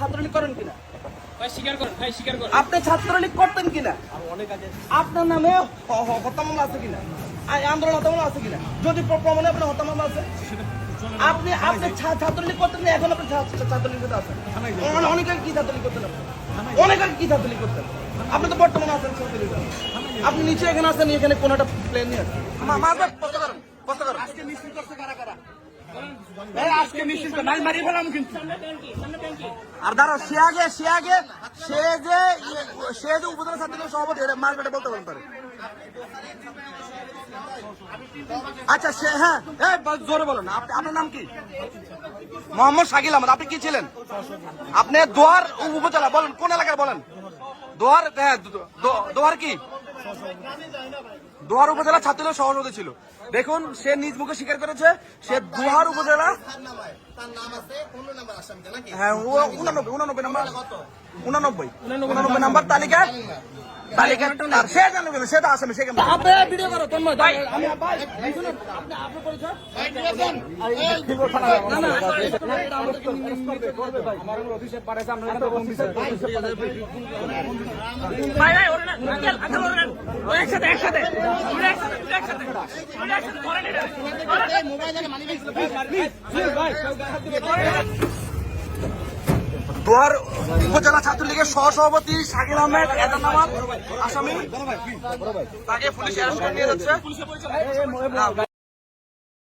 ছাত্রলীগ করেন কিনা? স্বীকার করেন ভাই, স্বীকার করেন। আপনি ছাত্রলীগ করতেন কিনা? আপনার নামে হত্যা মামলা আছে কিনা? আন্দোলন হত্যা মামলা আছে কিনা? যদি প্রমাণে আপনার হত্যা মামলা আছে, আপনি ছাত্রলীগ করতেন না, এখন আপনি ছাত্রলীগ আছেন। অনেক আগে কি ছাত্রলীগ করতেন? অনেক আগে কি ছাত্রলীগ করতেন? আপনি তো বর্তমানে আছেন ছাত্রলীগ। আপনি নিচে এখানে আছেন, এখানে কোন একটা প্লেন নিয়ে আছেন। মারবে, কষ্ট করেন, কষ্ট করেন। আজকে মিছিল করছে কারা কারা? আজকে মিছিল তো নাই, মারিয়ে ফেলাম কিন্তু। আর দাঁড়াও, সে যে উপজেলা ছাত্রলীগের সভাপতি, এটা মারবে, এটা বলতে পারেন। আচ্ছা, সে হ্যাঁ, জোরে বলেন। আপনার নাম কি? মোহাম্মদ শাকিল আহমদ। আপনি কি ছিলেন? আপনি দোহার উপজেলা, বলেন কোন এলাকার বলেন? দোহার, হ্যাঁ, দোহার কি? দোহার উপজেলা ছাত্রলীগের সভাপতি ছিল। দেখুন, সে নিজ মুখে স্বীকার করেছে সে দোহার উপজেলা, হ্যাঁ, 89 নাম্বার তালিকা সে জানবে, সে তো আসামি। সে ভিডিও করো তন্ময়, আমি দোহার উপজেলা ছাত্রলীগের সহসভাপতি শাকিল আহমেদ আসামি, তাকে পুলিশ অ্যারেস্ট করে নিয়ে যাচ্ছে।